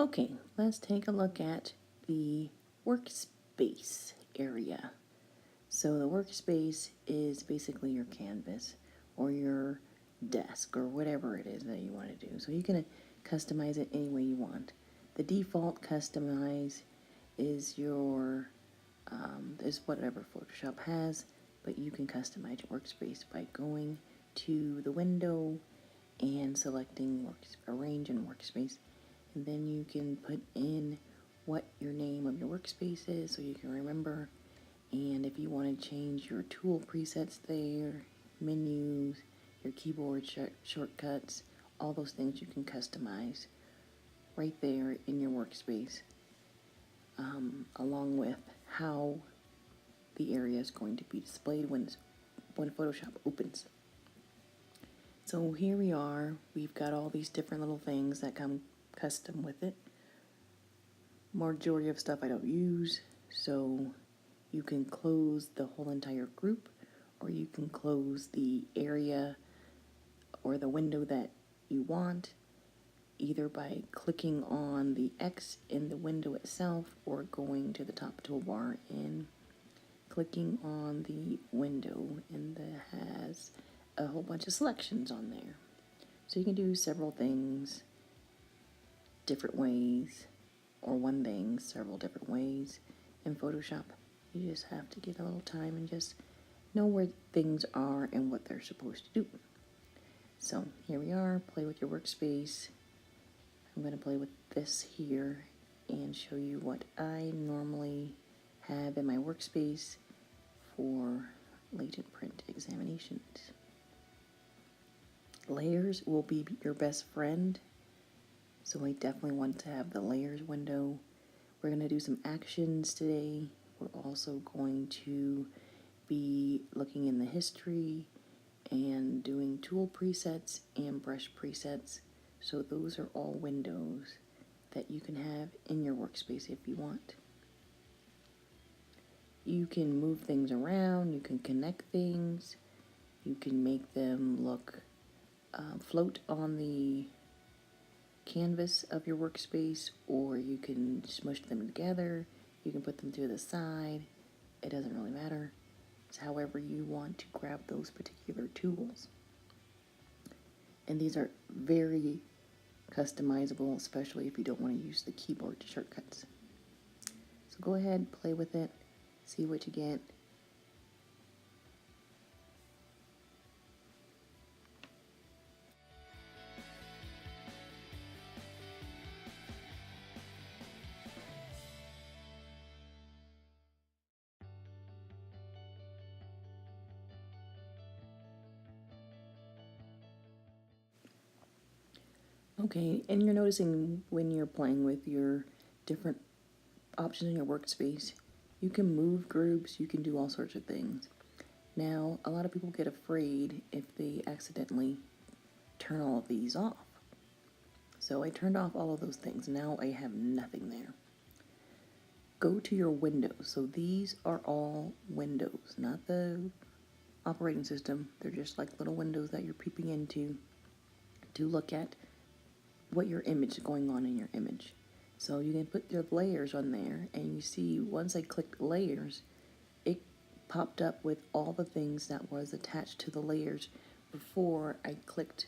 Okay, let's take a look at the workspace area. So the workspace is basically your canvas or your desk or whatever it is that you want to do. So you can customize it any way you want. The default customize is your is whatever Photoshop has, but you can customize your workspace by going to the window and selecting arrange in workspace, and then you can put in what your name of your workspace is so you can remember. And if you want to change your tool presets there, menus, your keyboard shortcuts, all those things you can customize right there in your workspace, along with how the area is going to be displayed when Photoshop opens. So here we are. We've got all these different little things that come custom with it. Majority of stuff I don't use, so you can close the whole entire group, or you can close the area or the window that you want, either by clicking on the X in the window itself or going to the top toolbar and clicking on the window, and that has a whole bunch of selections on there. So you can do several things different ways, or one thing several different ways in Photoshop. You just have to get a little time and just know where things are and what they're supposed to do. So here we are, play with your workspace. I'm going to play with this here and show you what I normally have in my workspace for latent print examinations. Layers will be your best friend, so I definitely want to have the layers window. We're going to do some actions today. We're also going to be looking in the history and doing tool presets and brush presets. So those are all windows that you can have in your workspace if you want. You can move things around, you can connect things, you can make them look float on the canvas of your workspace, or you can smush them together, you can put them to the side. It doesn't really matter. It's however you want to grab those particular tools. And these are very customizable, especially if you don't want to use the keyboard shortcuts. So go ahead, play with it, see what you get. Okay, and you're noticing when you're playing with your different options in your workspace, you can move groups, you can do all sorts of things. Now, a lot of people get afraid if they accidentally turn all of these off. So I turned off all of those things. Now I have nothing there. Go to your windows. So these are all windows, not the operating system. They're just like little windows that you're peeping into to look at what your image is going on in your image. So you can put your layers on there, and you see once I clicked layers, it popped up with all the things that was attached to the layers before I clicked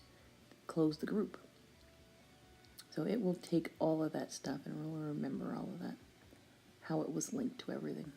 close the group. So it will take all of that stuff and will remember all of that, how it was linked to everything.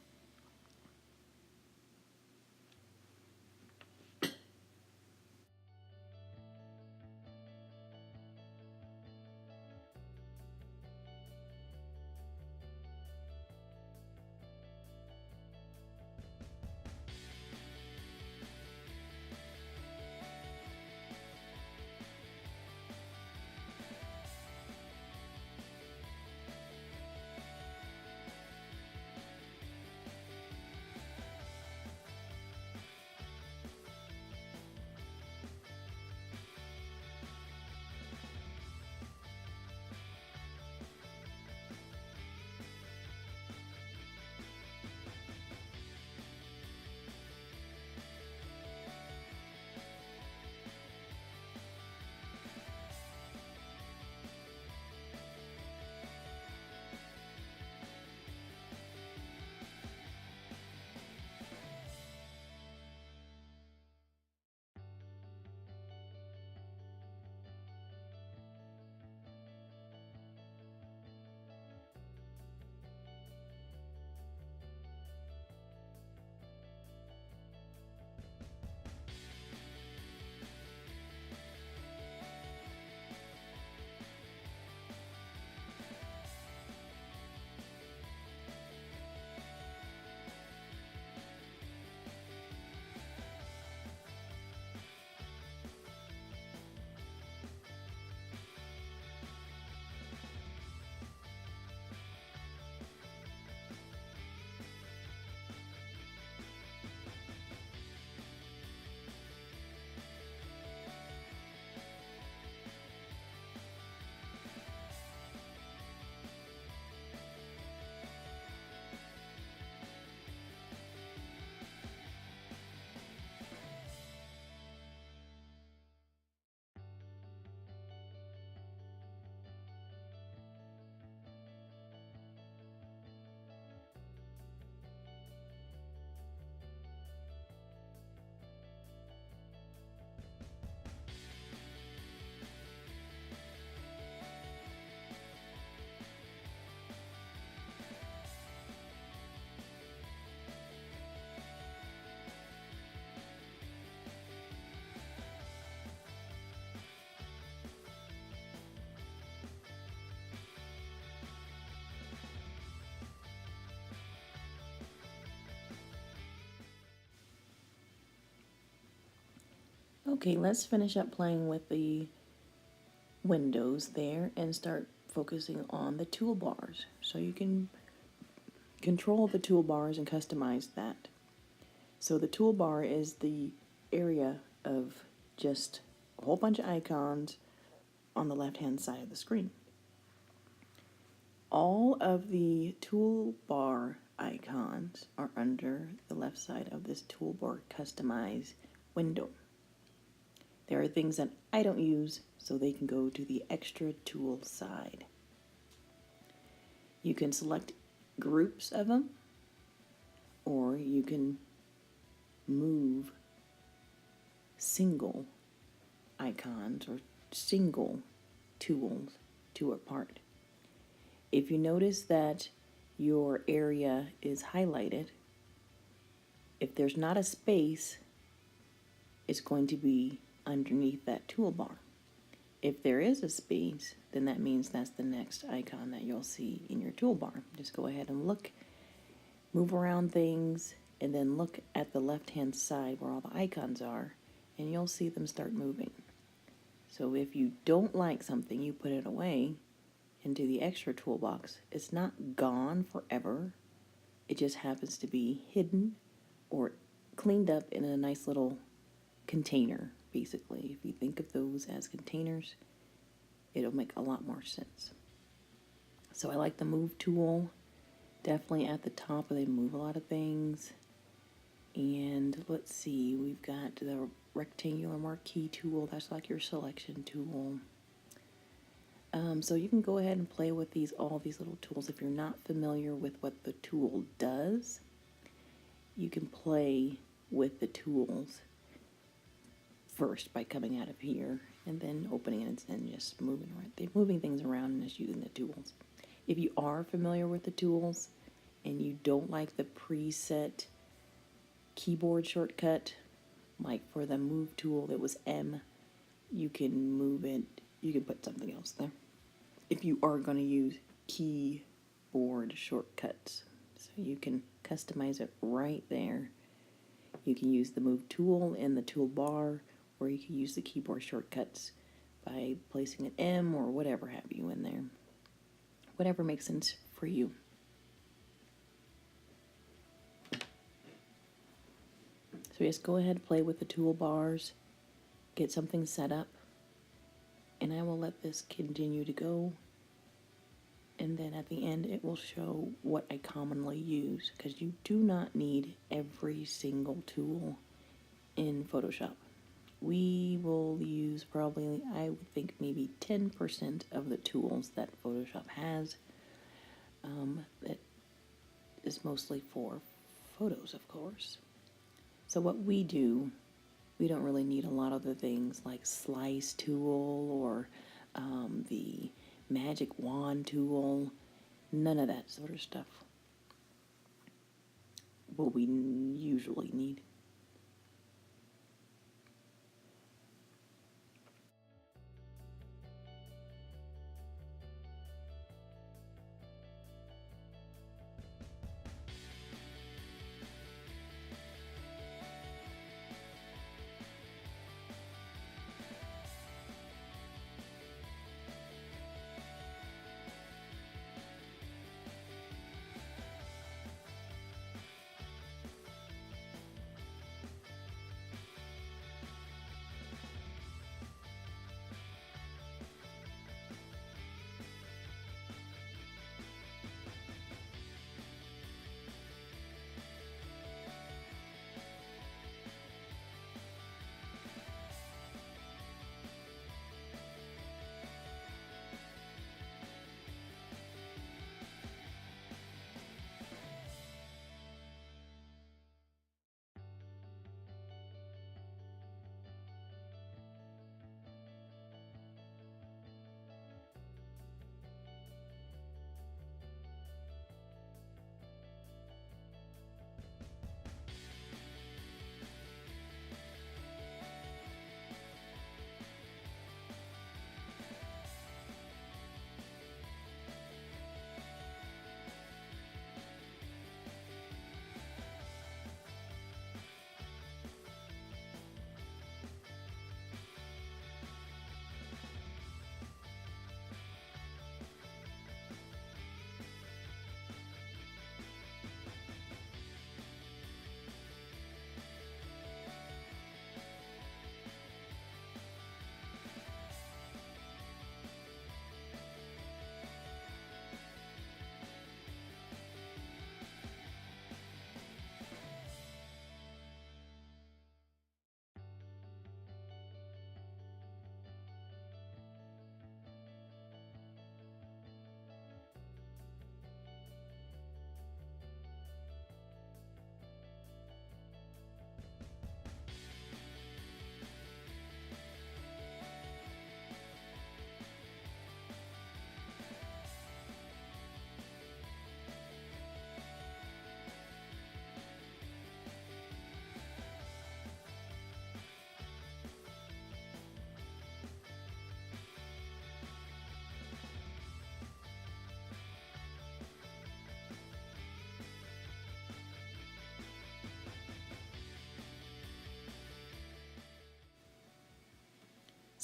Okay, let's finish up playing with the windows there and start focusing on the toolbars. So you can control the toolbars and customize that. So the toolbar is the area of just a whole bunch of icons on the left-hand side of the screen. All of the toolbar icons are under the left side of this toolbar customize window. There are things that I don't use, so they can go to the extra tool side. You can select groups of them, or you can move single icons or single tools to a part. If you notice that your area is highlighted, if there's not a space, it's going to be underneath that toolbar. If there is a space, then that means that's the next icon that you'll see in your toolbar. Just go ahead and look, move around things, and then look at the left-hand side where all the icons are, and you'll see them start moving. So if you don't like something, you put it away into the extra toolbox. It's not gone forever. It just happens to be hidden or cleaned up in a nice little container, basically. If you think of those as containers, it'll make a lot more sense. So I like the move tool. Definitely at the top, they move a lot of things. And let's see, we've got the rectangular marquee tool. That's like your selection tool. So you can go ahead and play with all these little tools. If you're not familiar with what the tool does, you can play with the tools first by coming out of here and then opening it and just moving things around and just using the tools. If you are familiar with the tools and you don't like the preset keyboard shortcut, like for the move tool that was M, you can move it, you can put something else there. If you are going to use keyboard shortcuts, so you can customize it right there. You can use the move tool in the toolbar, or you can use the keyboard shortcuts by placing an M or whatever have you in there. Whatever makes sense for you. So just go ahead and play with the toolbars, get something set up, and I will let this continue to go. And then at the end, it will show what I commonly use, because you do not need every single tool in Photoshop. We will use probably, I would think, maybe 10% of the tools that Photoshop has. That is mostly for photos, of course. So what we do, we don't really need a lot of the things like slice tool or the magic wand tool. None of that sort of stuff will we usually need.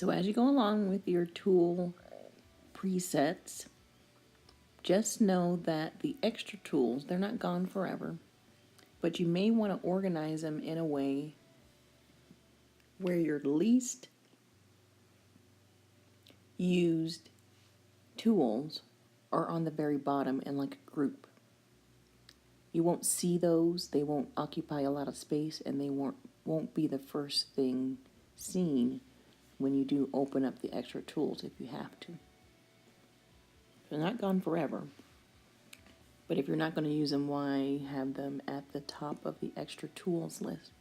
So as you go along with your tool presets, just know that the extra tools, they're not gone forever, but you may want to organize them in a way where your least used tools are on the very bottom in like a group. You won't see those, they won't occupy a lot of space, and they won't be the first thing seen when you do open up the extra tools if you have to. They're not gone forever, but if you're not going to use them, why have them at the top of the extra tools list?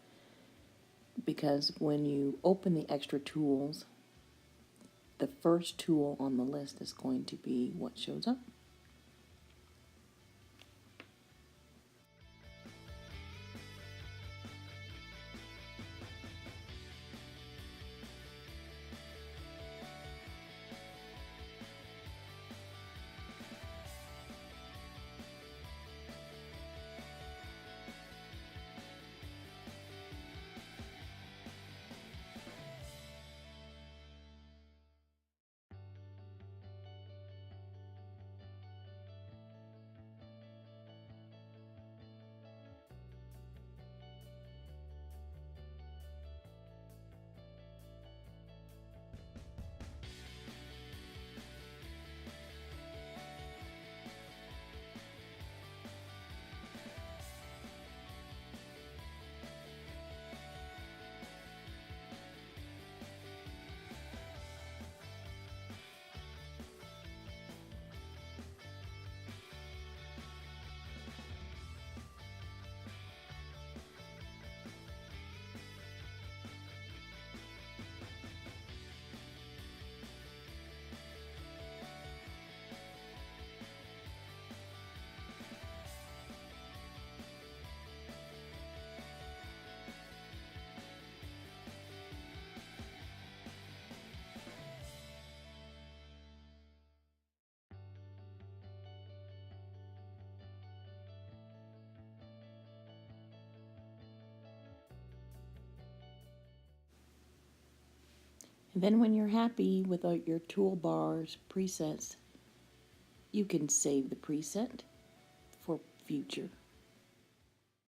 Because when you open the extra tools, the first tool on the list is going to be what shows up. And then when you're happy with your toolbars presets, you can save the preset for future